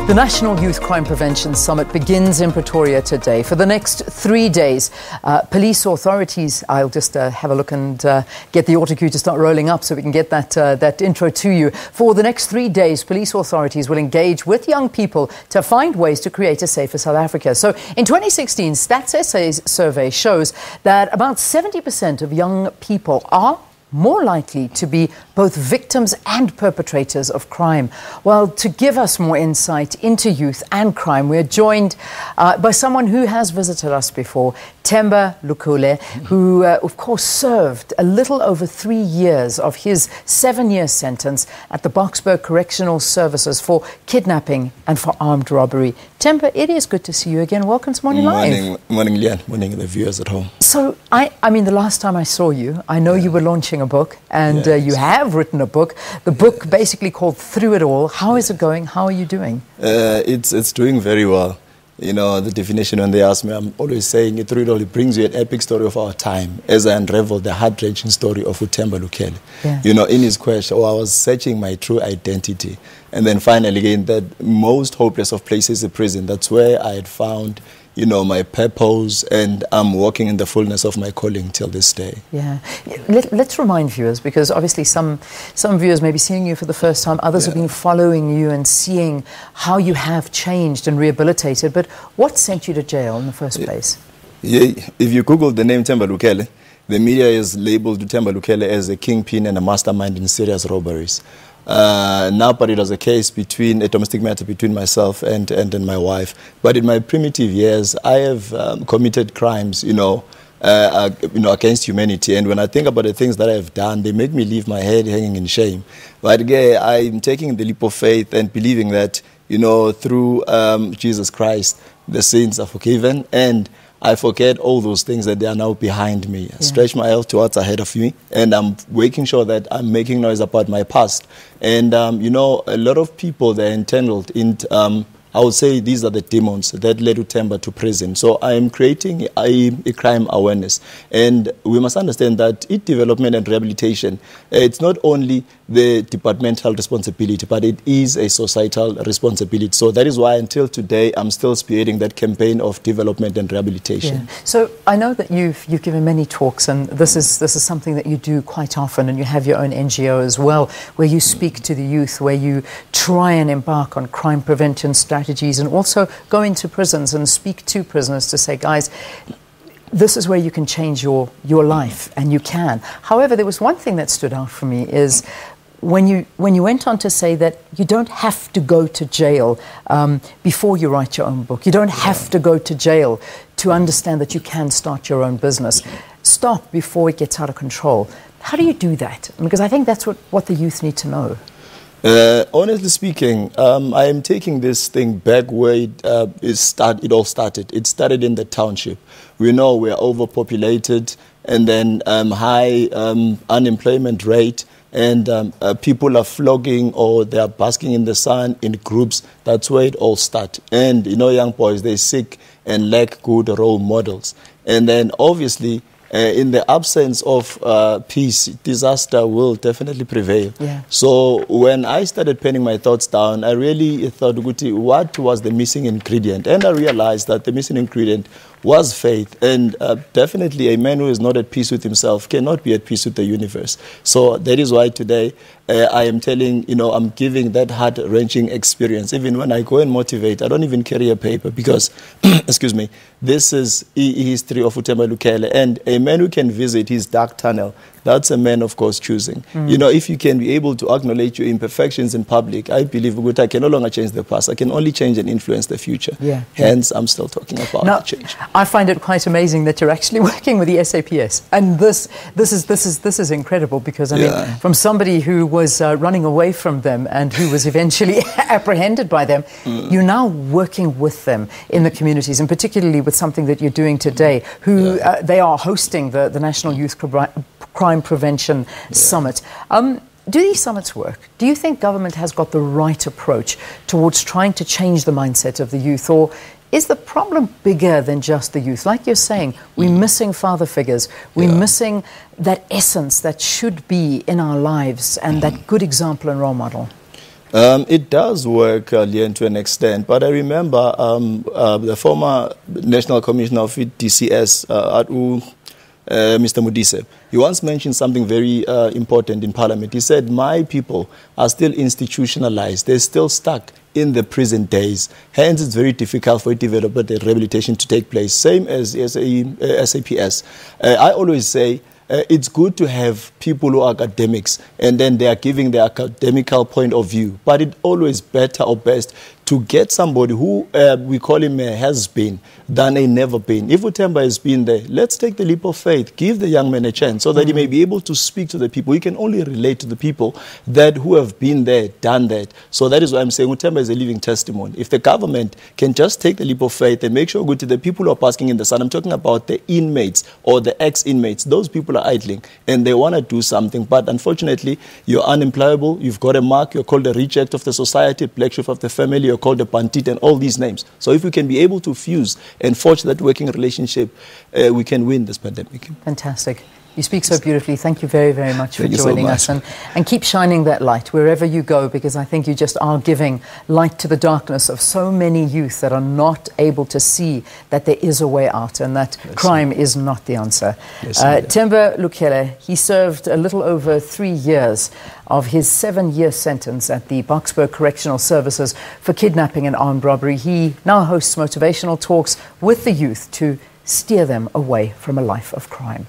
The National Youth Crime Prevention Summit begins in Pretoria today. For the next 3 days, police authorities, I'll just have a look and get the auto cue to start rolling up so we can get that intro to you. For the next 3 days, police authorities will engage with young people to find ways to create a safer South Africa. So in 2016, Stats SA's survey shows that about 70% of young people are more likely to be both victims and perpetrators of crime. Well, to give us more insight into youth and crime, we're joined by someone who has visited us before, Themba Lukhele, who, of course, served a little over 3 years of his 7-year sentence at the Boksburg Correctional Services for kidnapping and for armed robbery. Themba, it is good to see you again. Welcome to Morning Live. Morning, Leanne. Morning, the viewers at home. So, I mean, the last time I saw you, I know you were launching a book, and you have written a book. The book basically called Through It All. How is it going? How are you doing? It's doing very well. You know, the definition when they ask me, I'm always saying it through it all. It brings you an epic story of our time as I unravel the heart-wrenching story of Themba Lukhele. Yeah. You know, in his question, I was searching my true identity. And then finally, again, that most hopeless of places, the prison, that's where I had found, you know, my purpose, and I'm walking in the fullness of my calling till this day. Yeah. Let's remind viewers, because obviously some viewers may be seeing you for the first time, others have been following you and seeing how you have changed and rehabilitated. But what sent you to jail in the first place? Yeah. If you Google the name Themba Lukhele, the media is labeled Themba Lukhele as a kingpin and a mastermind in serious robberies. Now, but it was a case between a domestic matter between myself and my wife. But in my primitive years, I have committed crimes, you know, against humanity. And when I think about the things that I have done, they make me leave my head hanging in shame. But again, I'm taking the leap of faith and believing that, you know, through Jesus Christ, the sins are forgiven, and I forget all those things that they are now behind me. I stretch my health towards ahead of me, and I'm making sure that I'm making noise about my past. And, you know, a lot of people, they're entangled in, I would say these are the demons that led Themba to prison. So I am creating a crime awareness. And we must understand that development and rehabilitation, it's not only the departmental responsibility, but it is a societal responsibility. So that is why until today, I'm still spearheading that campaign of development and rehabilitation. Yeah. So I know that you've given many talks, and this is something that you do quite often, and you have your own NGO as well, where you speak to the youth, where you try and embark on crime prevention strategies, and also go into prisons and speak to prisoners to say, guys, this is where you can change your life, and you can. However, there was one thing that stood out for me is when you went on to say that you don't have to go to jail before you write your own book. You don't have to go to jail to understand that you can start your own business. Stop before it gets out of control. How do you do that? Because I think that's what the youth need to know. Honestly speaking, I am taking this thing back where it all started. It started in the township. We know we're overpopulated, and then high unemployment rate, and people are flogging or they are basking in the sun in groups. That's where it all started. And, you know, young boys, they seek and lack good role models. And then, obviously, in the absence of peace, disaster will definitely prevail. Yeah. So when I started penning my thoughts down, I really thought, what was the missing ingredient? And I realized that the missing ingredient was faith. And definitely a man who is not at peace with himself cannot be at peace with the universe. So that is why today I am telling, you know, I'm giving that heart-wrenching experience. Even when I go and motivate, I don't even carry a paper because, excuse me, this is history of Themba Lukhele. And a man who can visit his dark tunnel, that's a man, of course, choosing. You know, if you can be able to acknowledge your imperfections in public, I believe I can no longer change the past. I can only change and influence the future. Yeah. Hence, I'm still talking about change. I find it quite amazing that you're actually working with the SAPS. And this is incredible because, I mean, from somebody who was running away from them and who was eventually apprehended by them, you're now working with them in the communities, and particularly with something that you're doing today, who they are hosting the National Youth Crime Prevention Summit. Do these summits work? Do you think government has got the right approach towards trying to change the mindset of the youth, or is the problem bigger than just the youth? Like you're saying, we're missing father figures. We're missing that essence that should be in our lives and that good example and role model. It does work, Leon, to an extent. But I remember the former National Commissioner of DCS, Mr. Modise, he once mentioned something very important in Parliament. He said, my people are still institutionalized. They're still stuck in the prison days. Hence, it's very difficult for development and rehabilitation to take place. Same as SAPS. I always say, it's good to have people who are academics and then they are giving their academical point of view. But it's always better or best to get somebody who, we call him a has-been, than a never-been. If Themba has been there, let's take the leap of faith. Give the young man a chance so that he may be able to speak to the people. He can only relate to the people that who have been there, done that. So that is why I'm saying Themba is a living testimony. If the government can just take the leap of faith and make sure good to the people who are basking in the sun, I'm talking about the inmates or the ex-inmates. Those people are idling and they want to do something. But unfortunately, you're unemployable. You've got a mark. You're called a reject of the society, black sheep of the family. You're called a bandit and all these names. So if we can be able to fuse and forge that working relationship, we can win this pandemic. Fantastic. You speak so beautifully. Thank you very, very much for joining us. And keep shining that light wherever you go, because I think you just are giving light to the darkness of so many youth that are not able to see that there is a way out and that crime is not the answer. Themba Lukhele, he served a little over 3 years of his 7-year sentence at the Boksburg Correctional Services for kidnapping and armed robbery. He now hosts motivational talks with the youth to steer them away from a life of crime.